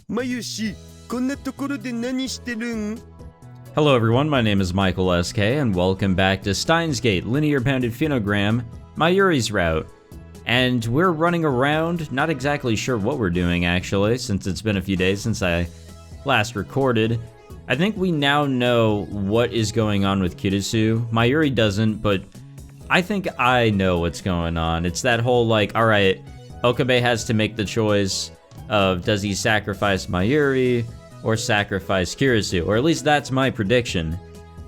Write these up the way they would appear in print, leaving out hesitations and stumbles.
まゆし、こんなところで何してるん? Hello everyone, my name is Michael SK, and welcome back to Steins Linear Bounded Phenogram, Mayuri's route. And we're running around, not exactly sure what we're doing actually, since it's been a few days since I last recorded. I think we now know what is going on with Kurisu. Mayuri doesn't, but I think I know what's going on. It's that whole like, alright, Okabe has to make the choice of does he sacrifice Mayuri or sacrifice Kurisu, or at least that's my prediction.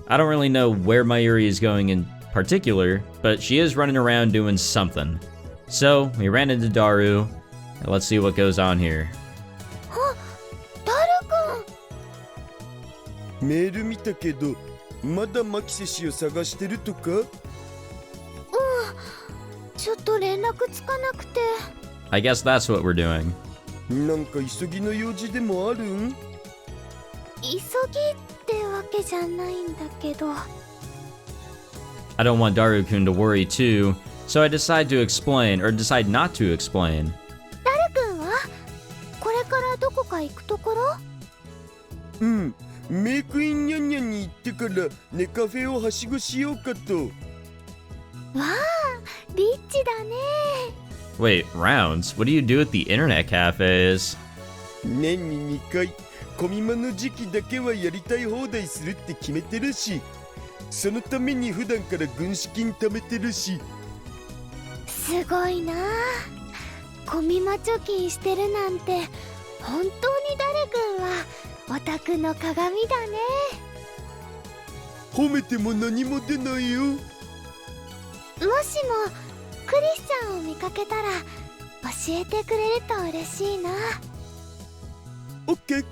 I don't really know where Mayuri is going in particular, but she is running around doing something. So, we ran into Daru, and let's see what goes on here. メール見たけど、まだマキセ氏を探してるとか? ちょっと連絡つかなくて。 I guess that's what we're doing. なんか急ぎの用事でもあるん? 急ぎってわけじゃないんだけど。 I don't want Daru-kun to worry too, so I decide to explain, or decide not to explain. ダル君はこれからどこか行くところ? メイクインニャンニャンに行ってからネカフェをはしごしようかと。わあ、リッチだね。 Wait, rounds? What do you do at the internet cafes? 年に2回、コミマの時期だけはやりたい放題するって決めてるし、そのために普段から軍資金貯めてるし。すごいな。コミマ貯金してるなんて、本当にダル君はオタクの鏡だね。褒めても何も出ないよ。もしもクリスちゃんを見かけたら教えてくれると嬉しいな。オッケー。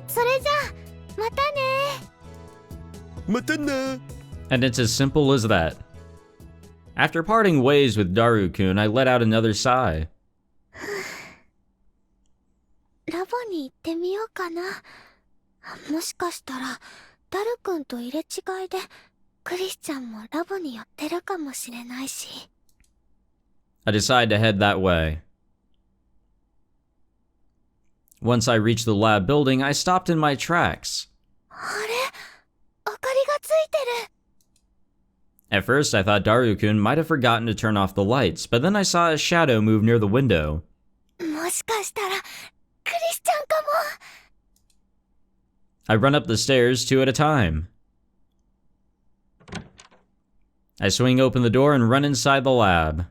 それじゃあまたね。またな。 And it's as simple as that. After parting ways with Daru-kun, I let out another sigh. ラボに行ってみようかな。もしかしたらダル君と入れ違いでクリスちゃんもラボに寄ってるかもしれないし。 I decide to head that way. Once I reached the lab building, I stopped in my tracks. あれ、明かりがついてる。 At first, I thought Daru-kun might have forgotten to turn off the lights, but then I saw a shadow move near the window. もしかしたらクリスちゃんかも。 I run up the stairs two at a time. I swing open the door and run inside the lab. クリ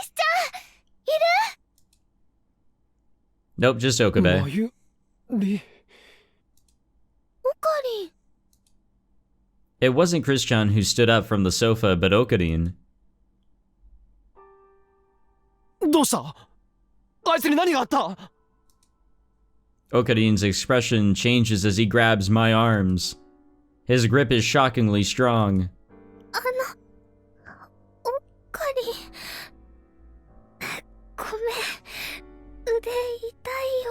スちゃん、いる? Nope, just Okabe. まゆり。オカリン。 It wasn't Chris-chan who stood up from the sofa, but Okarin. どうした?あいつに何があった? Okarin's expression changes as he grabs my arms. His grip is shockingly strong. オカリン。ごめん、腕痛い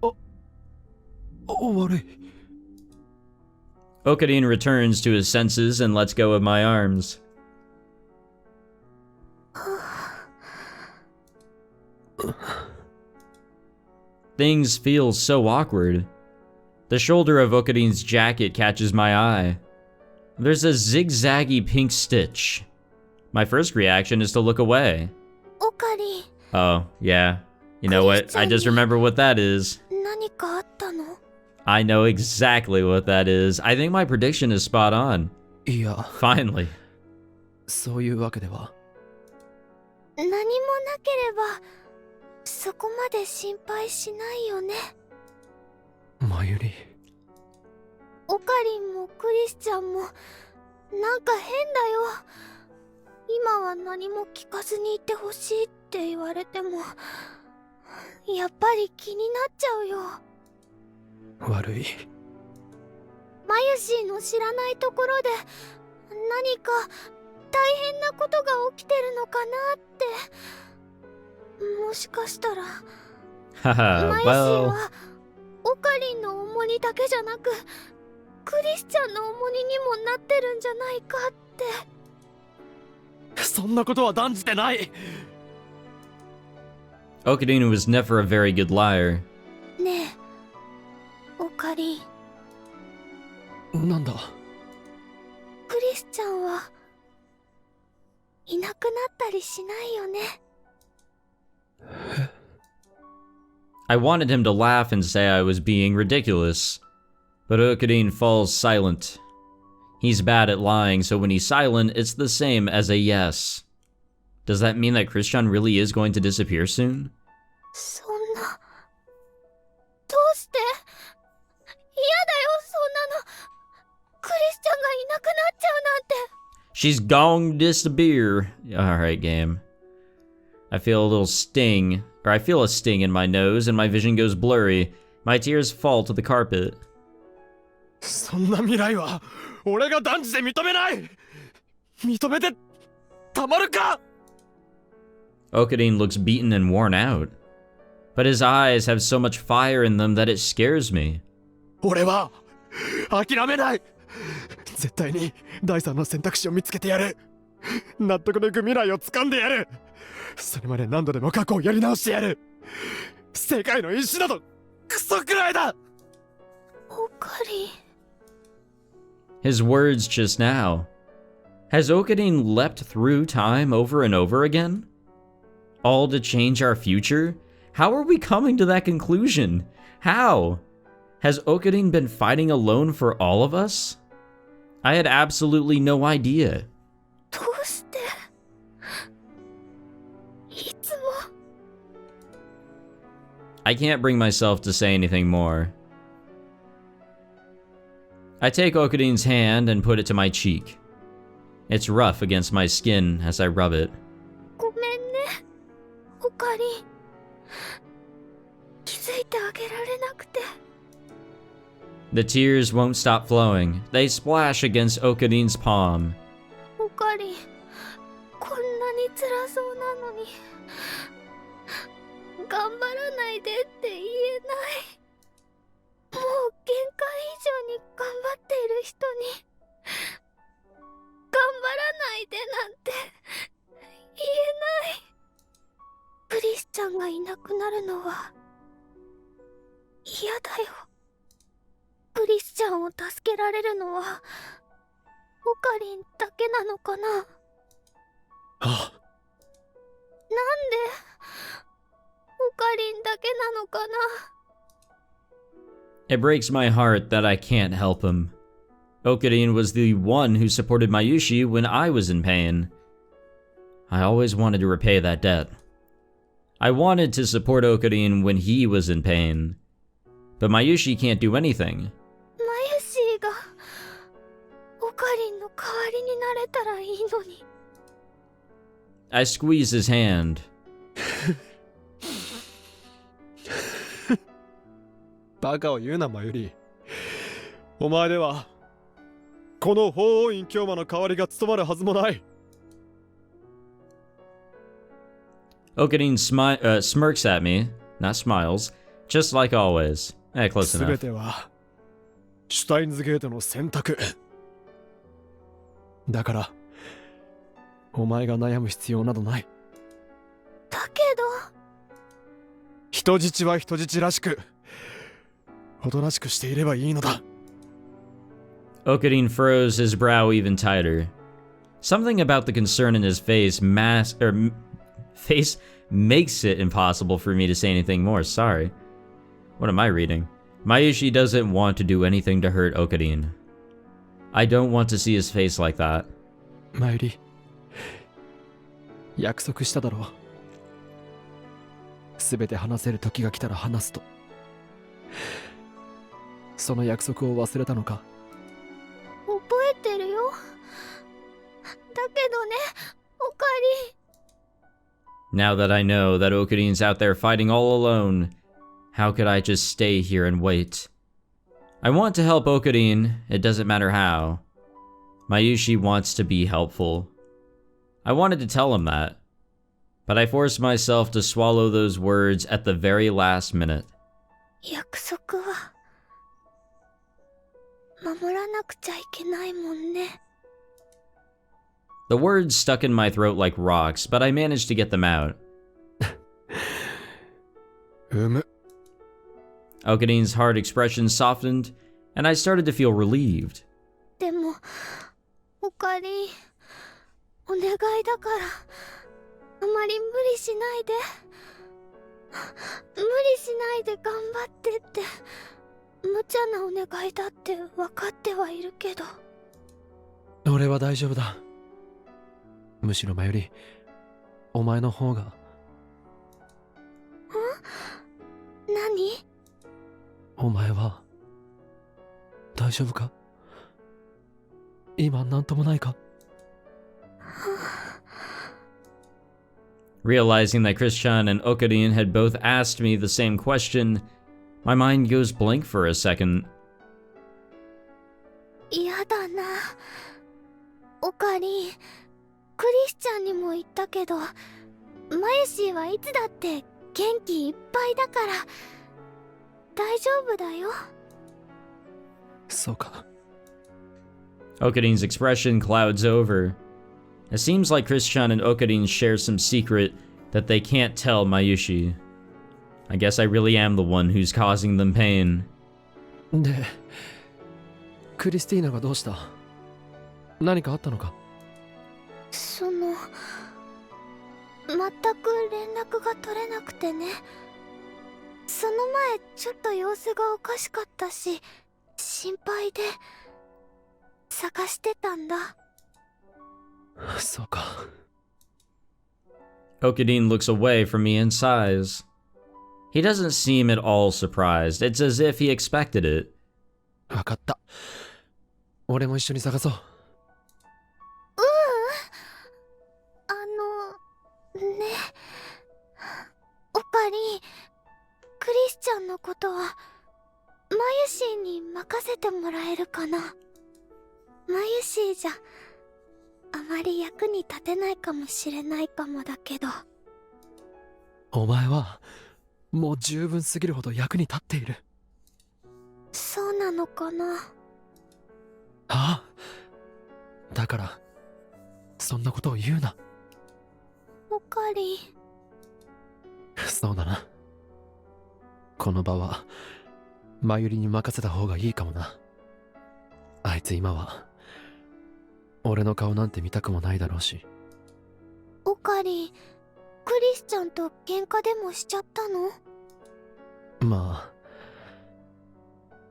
よ。悪い。 Okarin returns to his senses and lets go of my arms. Things feel so awkward. The shoulder of Okarin's jacket catches my eye. There's a zigzaggy pink stitch. My first reaction is to look away. オカリン、 Oh, yeah. You know what? I just remember what that is. 何かあったの? I know exactly what that is. I think my prediction is spot on. いや、 Finally. そういうわけでは。何もなければそこまで心配しないよね。まゆり。オカリンもクリスちゃんもなんか変だよ。今は何も聞かずにいてほしいって言われてもやっぱり気になっちゃうよ。悪い。マユシーの知らないところで何か大変なことが起きてるのかなって。もしかしたらHaha, マユシー well. はオカリンの重荷だけじゃなくクリスちゃんの重荷にもなってるんじゃないかって。そんなことは断じてない。Okadin was never a very good liar. ねえオカリン、なんだ。クリスちゃんはいなくなったりしないよね。 I wanted him to laugh and say I was being ridiculous, but Okadin falls silent. He's bad at lying, so when he's silent, it's the same as a yes. Does that mean that Christian really is going to disappear soon? そんな、どうして？嫌だよ、そんなの。クリスちゃんがいなくなっちゃうなんて。 She's gone disappear. Alright, game. I feel a little sting, or I feel a sting in my nose and my vision goes blurry. My tears fall to the carpet. そんな未来は俺が断じて認めない。認めてたまるか。 Okadin looks beaten and worn out, but his eyes have so much fire in them that it scares me. 俺は諦めない。絶対に第三の選択肢を見つけてやる。納得のいく未来を掴んでやる。それまで何度でも過去をやり直してやる。世界の石などクソくらいだ。オカリン。 His words just now. Has Okadin leapt through time over and over again? All to change our future? How are we coming to that conclusion? How? Has Okadin been fighting alone for all of us? I had absolutely no idea. どうしていつも。 I can't bring myself to say anything more. I take Okadin's hand and put it to my cheek. It's rough against my skin as I rub it. ごめんね、オカリン。気づいてあげられなくて。 The tears won't stop flowing. They splash against Okadin's palm. オカリン、こんなに辛そうなのに頑張らないでって言えない。もう限界以上に頑張っている人に頑張らないでなんて言えない。クリスちゃんがいなくなるのは嫌だよ。クリスちゃんを助けられるのはオカリンだけなのかな。なんでオカリンだけなのかな。 It breaks my heart that I can't help him. Okadin was the one who supported Mayushi when I was in pain. I always wanted to repay that debt. I wanted to support Okadin when he was in pain. But Mayushi can't do anything. マユシーがオカリンの代わりになれたらいいのに。 I squeeze his hand. バカを言うなマユリ。お前ではこの法王院京馬の代わりが務まるはずもない。 Okadin smirks at me, not smiles, just like always. Close 全 enough. てはシュタインズゲートの選択だから、お前が悩む必要などない。だけど人質は人質らしくおとなしくしていればいいのだ。 Okadin froze his brow even tighter. Something about the concern in his face makes it impossible for me to say anything more. Sorry. What am I reading? Mayushi doesn't want to do anything to hurt Okadin. I don't want to see his face like that. マユリ、約束しただろう。すべて話せる時が来たら話すと。その約束を忘れたのか。覚えてるよ。だけどね、オカリン。 Now that I know that Okadin's out there fighting all alone, how could I just stay here and wait? I want to help Okadin, it doesn't matter how. Mayushi wants to be helpful. I wanted to tell him that, but I forced myself to swallow those words at the very last minute. 約束は守らなくちゃいけないもんね。 The words stuck in my throat like rocks, but I managed to get them out. Okadin's hard expression softened, and I started to feel relieved. でもおかりん、お願いだからあまり無理しないで、無理しないで頑張ってって。無茶なお願いだって分かってはいるけど。俺は大丈夫だ。むしろ前よりお前の方が。ん？何？お前は大丈夫か？今なんともないか？Realizing that Christian and Okadin had both asked me the same question, my mind goes blank for a second. 嫌だな。おかりん、クリスチャンにも言ったけど、マユシーはいつだって元気いっぱいだから大丈夫だよ。そうか。Okadin's expression clouds over. It seems like Christian and Okadin share some secret that they can't tell Mayushi. I guess I really am the one who's causing them pain. で、クリスティーナがどうした？何かあったのか？全く連絡が取れなくてね。その前ちょっと様子がおかしかったし、心配で探してたんだ。そうか。Okadin looks away from me and sighs. He doesn't seem at all surprised. It's as if he expected it. わかった。俺も一緒に探そう。ね、おかりん、クリスチャンのことはマユシーに任せてもらえるかな。マユシーじゃあまり役に立てないかもしれないかもだけど。お前はもう十分すぎるほど役に立っている。そうなのかな。ああ、だからそんなことを言うな。おかりん。そうだな。この場はマユリに任せた方がいいかもな。あいつ今は俺の顔なんて見たくもないだろうし。おかりん、クリスチャンと喧嘩でもしちゃったの？まあ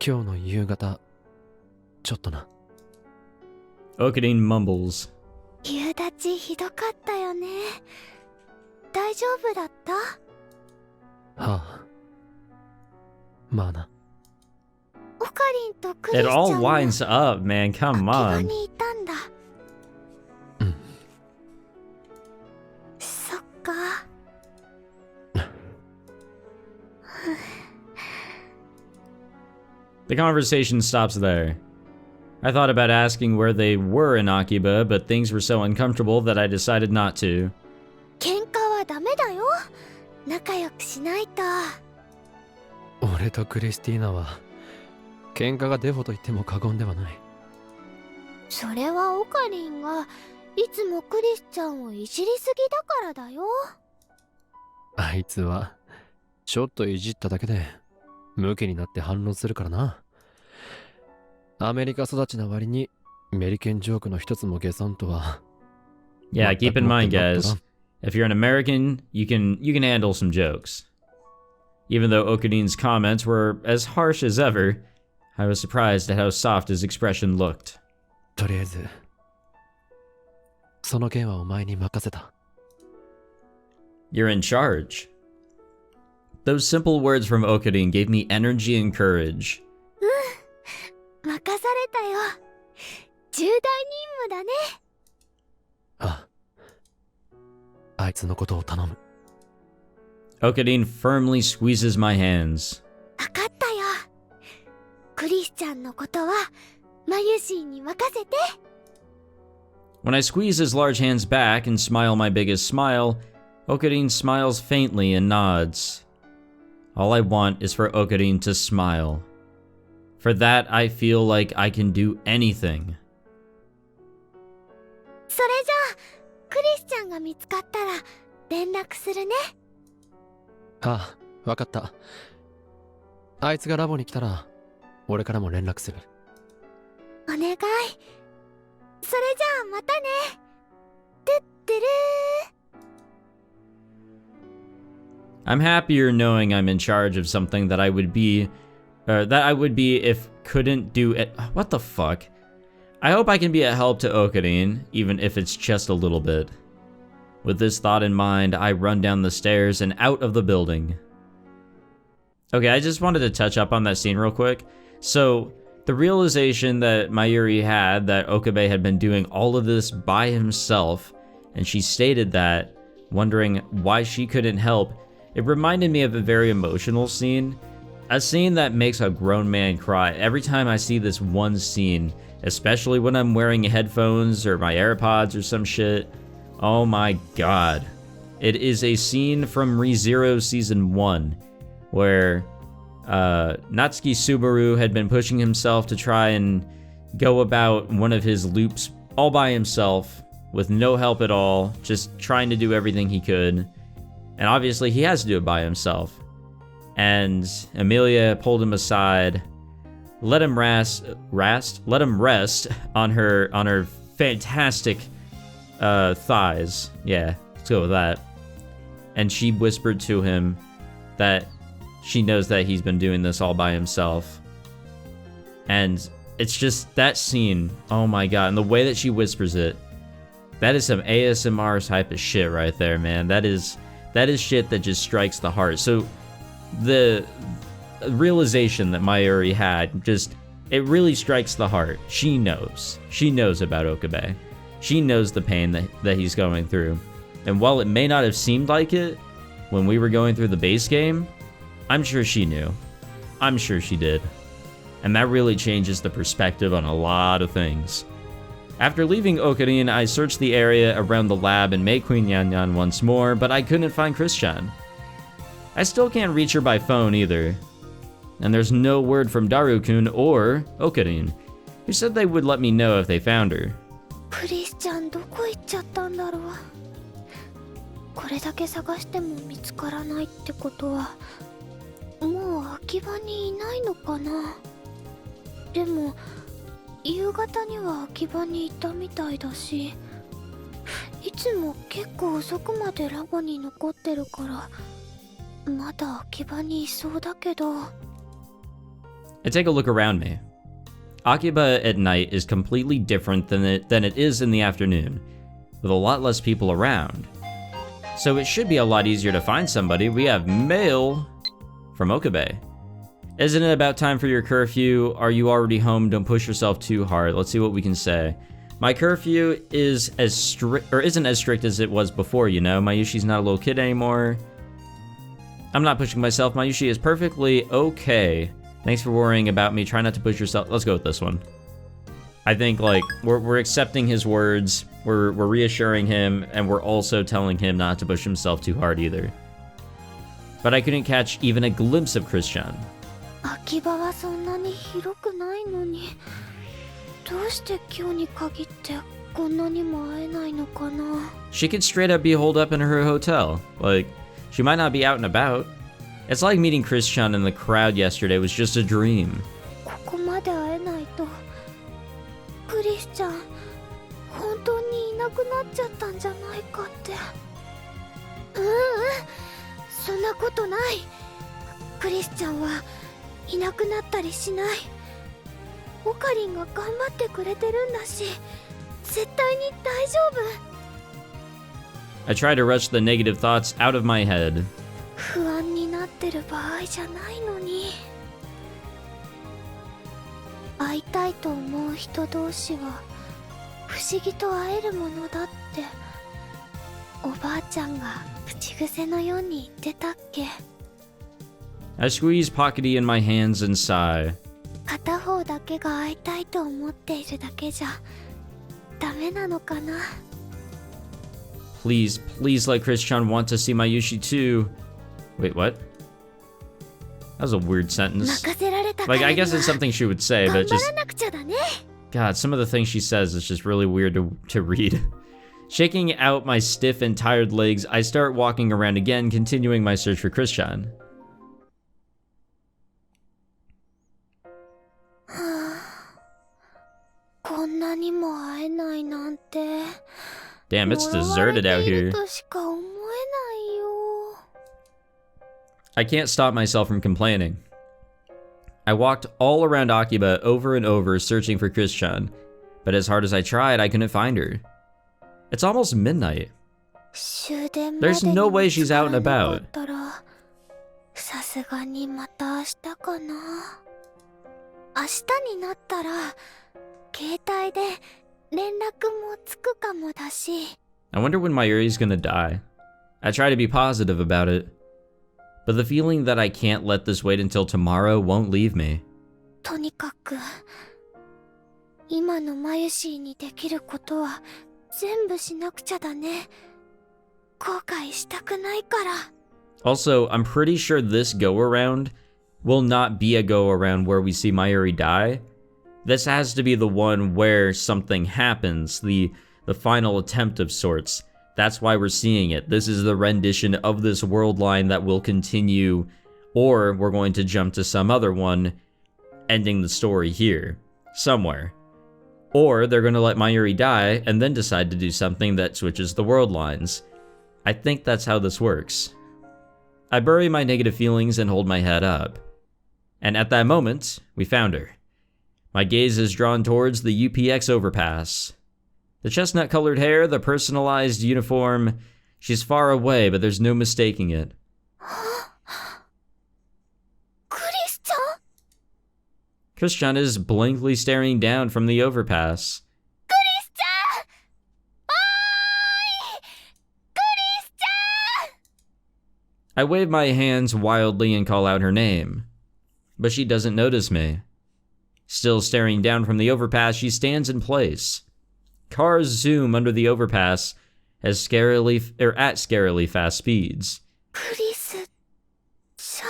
今日の夕方ちょっとな。Okadin mumbles. 夕立ちひどかったよね。大丈夫だった？はあ、まあな。オカリンとクリス It チャ all ンも winds up, man. Come 秋葉 on. にいたんだ。うん。そっか。The conversation stops there. I thought about asking where they were in Akiba, but things were so uncomfortable that I decided not to. 喧嘩はダメだよ。仲良くしないと。俺とクリスティーナは喧嘩がデフォと言っても過言ではない。それはオカリンがいつもクリスちゃんをいじりすぎだからだよ。あいつはちょっといじっただけでムキになって反論するからな。アメリカ育ちな割にメリケンジョークの一つも下さんとは。Yeah, keep in mind, guys, if you're an American, you can handle some jokes. Even though Okadin's comments were as harsh as ever, I was surprised at how soft his expression looked. とりあえずその件はお前に任せた。 You're in charge. Those simple words from Okadin gave me energy and courage. 任されたよ。重大任務だね。ああ、あいつのことを頼む。 Okadin firmly squeezes my hands. 分かったよ。クリスちゃんのことはマユシーに任せて。 When I squeeze his large hands back and smile my biggest smile, Okadin smiles faintly and nods. All I want is for Okadin to smile. For that, I feel like I can do anything. それじゃあクリスちゃんが見つかったら連絡するね。ああ、わかった。あいつがラボに来たら俺からも連絡する。お願い。それじゃあまたね。てってるー。 I'm happier knowing I'm in charge of something that I would be if couldn't do it. What the fuck? I hope I can be a help to Okarin, even if it's just a little bit. With this thought in mind, I run down the stairs and out of the building. Okay, I just wanted to touch up on that scene real quick. So, the realization that Mayuri had that Okabe had been doing all of this by himself, and she stated that, wondering why she couldn't help, it reminded me of a very emotional scene. A scene that makes a grown man cry every time I see this one scene, especially when I'm wearing headphones or my AirPods or some shit. Oh my god. It is a scene from ReZero Season 1, where Natsuki Subaru had been pushing himself to try and go about one of his loops all by himself, with no help at all, just trying to do everything he could. And obviously he has to do it by himself. And Emilia pulled him aside, let him rest on her fantastic thighs. Yeah, let's go with that. And she whispered to him that she knows that he's been doing this all by himself. And it's just that scene, oh my god, and the way that she whispers it, that is some ASMR type of shit right there, man. That is shit that just strikes the heart. So the realization that Mayuri had, just, it really strikes the heart. She knows about Okabe. She knows the pain that he's going through. And while it may not have seemed like it when we were going through the base game, I'm sure she knew. I'm sure she did. And that really changes the perspective on a lot of things. After leaving Okarin, I searched the area around the lab and Mei Queen Yanyan once more, but I couldn't find Christian. I still can't reach her by phone either. And there's no word from Daru-kun or Okarin, who said they would let me know if they found her. クリスチャンどこ行っちゃったんだろう。これだけ探しても見つからないってことは、もう空き場にいないのかな。でも夕方には空き場にいたみたいだし、いつも結構遅くまでラボに残ってるから、まだ空き場にいそうだけど。I take a look around me. Akiba at night is completely different than it is in the afternoon, with a lot less people around. So it should be a lot easier to find somebody. We have mail from Okabe. Isn't it about time for your curfew? Are you already home? Don't push yourself too hard. Let's see what we can say. My curfew is isn't as strict as it was before, you know. Mayushi's not a little kid anymore. I'm not pushing myself. Mayushi is perfectly okay. Thanks for worrying about me. Try not to push yourself. Let's go with this one. I think, like, we're accepting his words, we're reassuring him, and we're also telling him not to push himself too hard either. But I couldn't catch even a glimpse of Christian. 空き場はそんなに広くないのに、どうして今日に限ってこんなにも会えないのかな。 She could straight up be holed up in her hotel. Like, she might not be out and about. It's like meeting Christian in the crowd yesterday was just a dream. ここまで会えないと、クリスチャン本当にいなくなっちゃったんじゃないかって。そんなことない。クリスチャンはいなくなったりしない。オカリンが頑張ってくれてるんだし、絶対に大丈夫。 I try to rush the negative thoughts out of my head. 不安になってる場合じゃないのに。会いたいと思う人同士は不思議と会えるものだっておばあちゃんが口癖のように言ってたっけ。 I squeeze Pockety in my hands and sigh. 片方だけが会いたいと思っているだけじゃダメなのかな。 Please, please let Christian want to see Mayushi too. Wait, what? That was a weird sentence. 任せられたか Like, ら I には guess it's something she would say, 頑 but 張 just... らなくちゃだね。 God, some of the things she says is just really weird to read. Shaking out my stiff and tired legs, I start walking around again, continuing my search for Christian. なにも会えないなんて Damn, it's deserted out 呪われてい here. るとしか思えないよ。 I can't stop myself from complaining. I walked all around Akiba over and over searching for Christian, but as hard as I tried, I couldn't find her. It's almost midnight. 終電ま There's でに no 見 way つ she's か out ら and なか about. ったらさすがにまた明日かな。明日になったら携帯で連絡もつくかもだし。 I wonder when Mayuri's gonna die. I try to be positive about it, but the feeling that I can't let this wait until tomorrow won't leave me. とにかく今のマユシーにできることは全部しなくちゃだね。後悔したくないから。 Also, I'm pretty sure this go-around will not be a go-around where we see Mayuri die. This has to be the one where something happens, the final attempt of sorts. That's why we're seeing it. This is the rendition of this world line that will continue, or we're going to jump to some other one, ending the story here, somewhere. Or they're going to let Mayuri die and then decide to do something that switches the world lines. I think that's how this works. I bury my negative feelings and hold my head up. And at that moment, we found her. My gaze is drawn towards the UPX overpass. The chestnut-colored hair, the personalized uniform. She's far away, but there's no mistaking it. クリスちゃん？ Christian is blankly staring down from the overpass. クリスちゃん！おーい！クリスちゃん！ I wave my hands wildly and call out her name. But she doesn't notice me. Still staring down from the overpass, she stands in place. Cars zoom under the overpass at scarily fast speeds. クリスちゃん？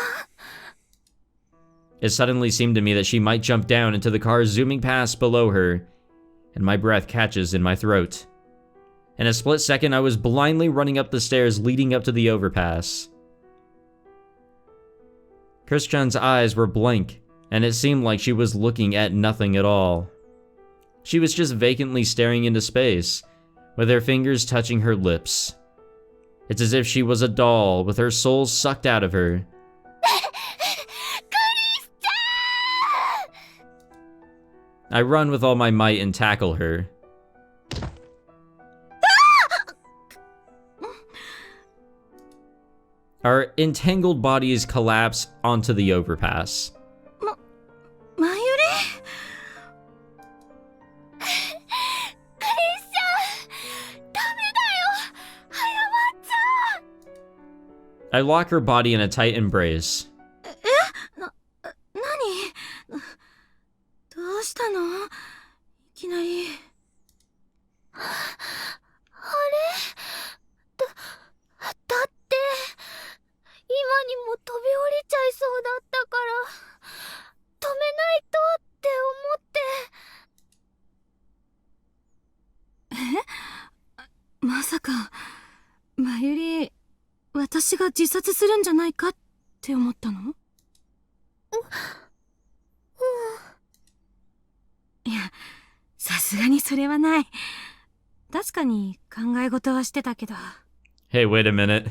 It suddenly seemed to me that she might jump down into the cars zooming past below her, and my breath catches in my throat. In a split second, I was blindly running up the stairs leading up to the overpass. Christian's eyes were blank, and it seemed like she was looking at nothing at all. She was just vacantly staring into space, with her fingers touching her lips. It's as if she was a doll with her soul sucked out of her. クリスちゃん！ I run with all my might and tackle her. Our entangled bodies collapse onto the overpass. マユリ？クリスちゃん！ダメだよ！謝っちゃう！ I lock her body in a tight embrace. 何？どうしたの？いきなり。あれ？だって今にも飛び降りちゃいそうだったから止めないとって思って。まさかマユリ、私が自殺するんじゃないかって思ったの？いや、さすがにそれはない。確かに考え事はしてたけど。Hey, wait a minute.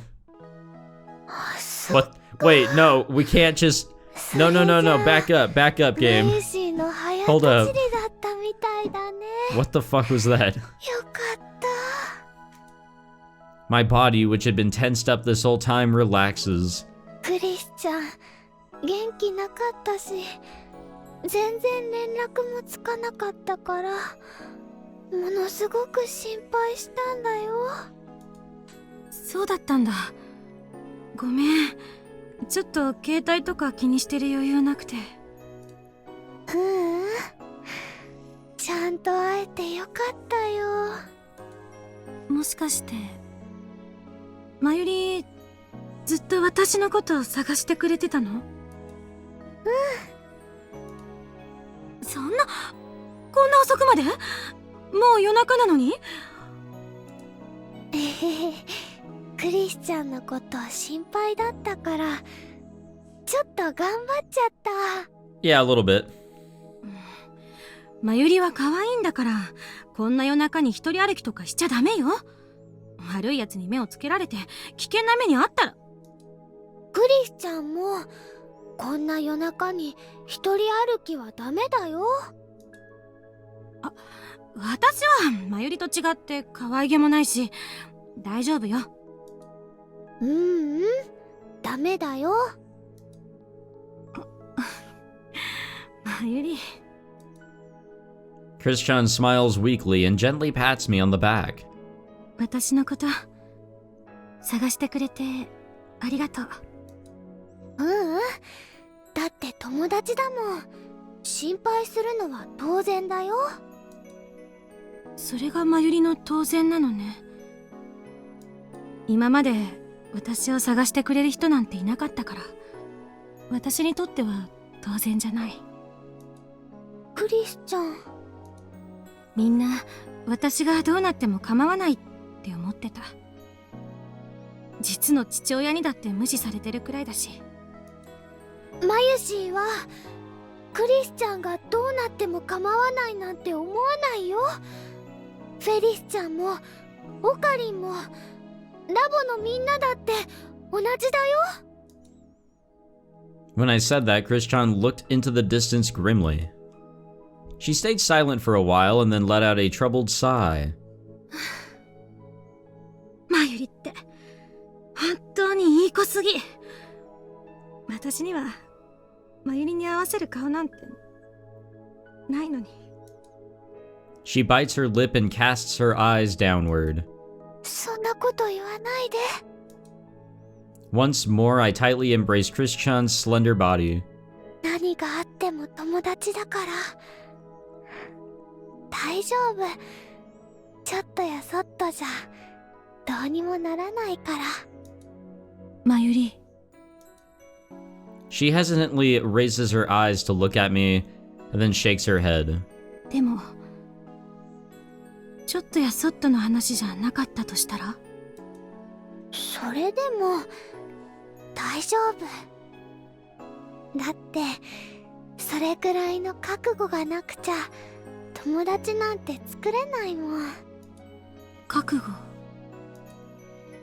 What? Wait, no, we can't just... No, back up, game. Hold up. What the fuck was that? よかった。 My body, which had been tensed up this whole time, relaxes. クリスちゃん、元気なかったし、全然連絡もつかなかったから、ものすごく心配したんだよ。そうだったんだ。ごめん。ちょっと携帯とか気にしてる余裕なくて。ちゃんと会えてよかったよ。もしかして、マユリ、ずっと私のことを探してくれてたの？そんな、こんな遅くまで？もう夜中なのに？クリスちゃんのこと心配だったから、ちょっと頑張っちゃった。Yeah, a little bit. まゆりは可愛いんだから、こんな夜中に一人歩きとかしちゃダメよ。悪い奴に目をつけられて危険な目にあったら。クリスちゃんもこんな夜中に一人歩きはダメだよ。私はまゆりと違って可愛げもないし大丈夫よ。ダメだよ。まゆり。Christian smiles weakly and gently pats me on the back. 私のこと探してくれてありがとう。だって友達だもん。心配するのは当然だよ。それがまゆりの当然なのね。今まで私を探してくれる人なんていなかったから、私にとっては当然じゃない。クリスちゃん。みんな私がどうなっても構わないって思ってた。実の父親にだって無視されてるくらいだし。マユシーはクリスちゃんがどうなっても構わないなんて思わないよ。フェリスちゃんもオカリンもラボのみんなだって同じだよ。 When I said that, Christian looked into the distance grimly. She stayed silent for a while and then let out a troubled sigh. まゆりって本当にいい子すぎ。私にはまゆりに合わせる顔なんてないのに。She bites her lip and casts her eyes downward. そんなこと言わないで。 Once more, I tightly embraced Christian's slender body. 何があっても友達だから大丈夫。ちょっとやそっとじゃどうにもならないから。まゆり。She hesitantly raises her eyes to look at me and then shakes her head. でもちょっとやそっとの話じゃなかったとしたら。それでも大丈夫だって、それくらいの覚悟がなくちゃ友達なんて作れないもん。覚悟。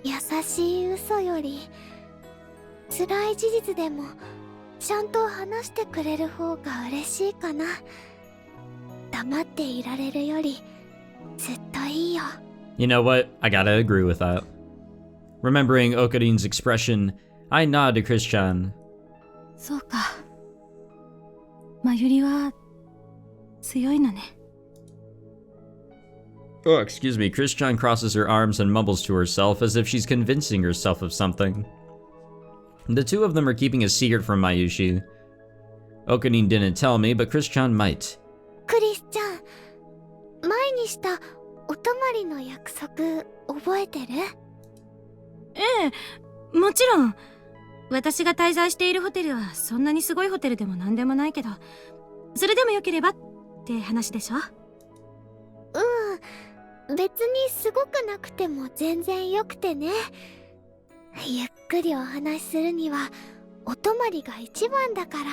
優しい嘘より辛い事実でもちゃんと話してくれる方が嬉しいかな。黙っていられるよりずっといいよ。 You know what? I gotta agree with that. Remembering Okarin's expression, I nod to Christian. そうか。まゆりは強いのね。Oh, excuse me. Christian crosses her arms and mumbles to herself as if she's convincing herself of something. The two of them are keeping a secret from Mayushi. Okarin didn't tell me, but Christian might. クリスちゃん、前にしたお泊まりの約束覚えてる？ええ、もちろん。私が滞在しているホテルはそんなにすごいホテルでもなんでもないけど、それでもよければって話でしょ？別にすごくなくても全然よくてね。ゆっくりお話しするにはお泊まりが一番だから。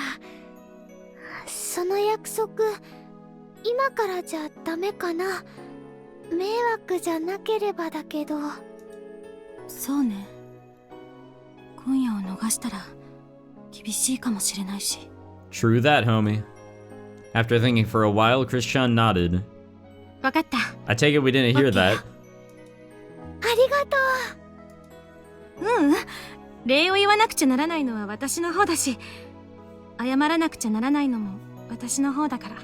その約束今からじゃダメかな。迷惑じゃなければだけど。そうね。今夜を逃したら厳しいかもしれないし。 True that, homie. After thinking for a while, Christian nodded. わかった。I take it we didn't hear that. ありがとう。礼を言わなくちゃならないのは私の方だし、謝らなくちゃならないのも私の方だから。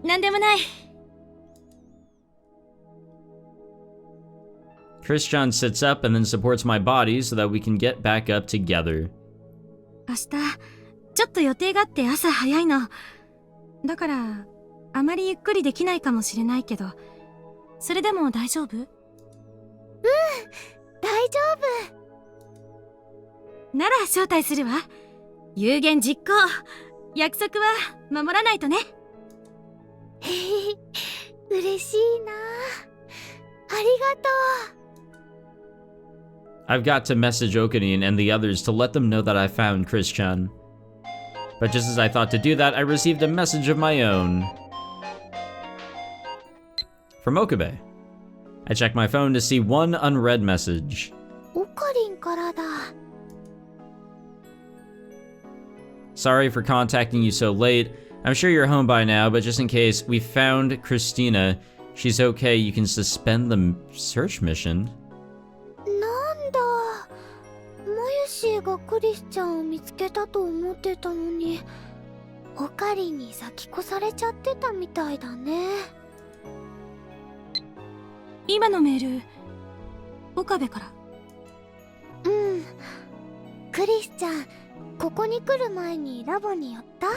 なんでもない。Christian sits up and then supports my body so that we can get back up together. 明日ちょっと予定があって朝早いの。だからあまりゆっくりできないかもしれないけど、それでも大丈夫？大丈夫なら招待するわ。有言実行。約束は守らないとね。嬉しいな。ありがとう。 I've got to message Okarin and the others to let them know that I found Christian. But just as I thought to do that, I received a message of my own. From Okabe. I checked my phone to see one unread message. オカリンからだ。 Sorry for contacting you so late. I'm sure you're home by now, but just in case, we found Christina. She's okay, you can suspend the search mission. なんだ。マユシーがクリスちゃんを見つけたと思ってたのに、オカリンに先越されちゃってたみたいだね。今のメール、岡部から。うん。クリスちゃん、ここに来る前にラボに寄った？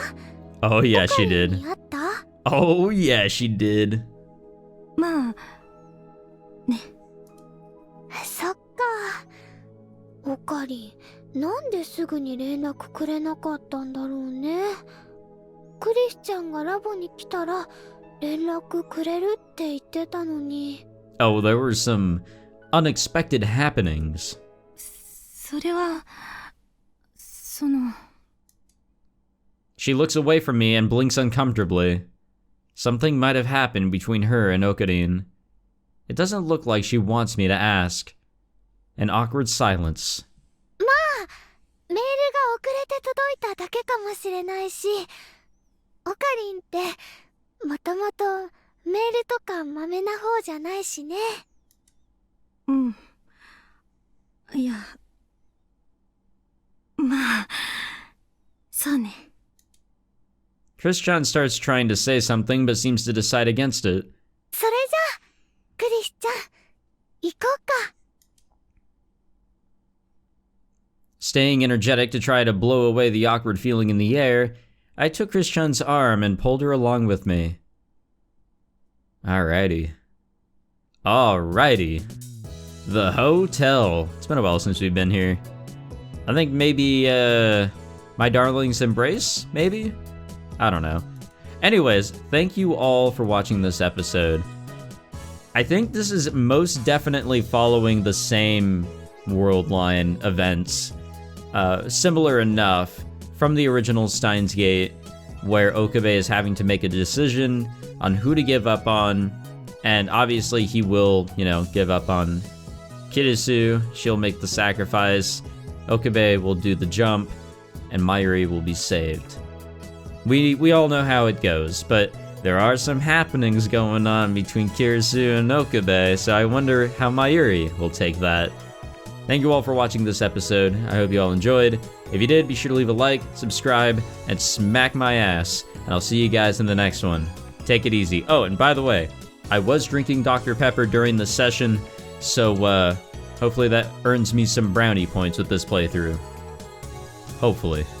Oh yeah, オカ she リン did. に会った？ Oh yeah, she did. まあ、ね。そっか。オカリン、なんですぐに連絡くれなかったんだろうね。クリスちゃんがラボに来たら連絡くれるって言ってたのに。Oh, there were some unexpected happenings. それは、その。 She looks away from me and blinks uncomfortably. Something might have happened between her and Okarin. It doesn't look like she wants me to ask. An awkward silence. まあ、メールが遅れて届いただけかもしれないし、オカリンってもともとメールとかまめな方じゃないしね。うん。いや、まあ、そうね。Christian starts trying to say something but seems to decide against it. それじゃあ、クリスちゃん、行こうか。Staying energetic to try to blow away the awkward feeling in the air, I took Christian's arm and pulled her along with me. Alrighty. The hotel. It's been a while since we've been here. I think maybe, My Darling's Embrace, maybe? I don't know. Anyways, thank you all for watching this episode. I think this is most definitely following the same world line events. Similar enough from the original Steins Gate, where Okabe is having to make a decision on who to give up on, and obviously he will, give up on Kurisu. She'll make the sacrifice, Okabe will do the jump, and Mayuri will be saved. We all know how it goes, but there are some happenings going on between Kurisu and Okabe, so I wonder how Mayuri will take that. Thank you all for watching this episode. I hope you all enjoyed. If you did, be sure to leave a like, subscribe, and smack my ass. And I'll see you guys in the next one. Take it easy. Oh, and by the way, I was drinking Dr. Pepper during the session, so hopefully that earns me some brownie points with this playthrough. Hopefully.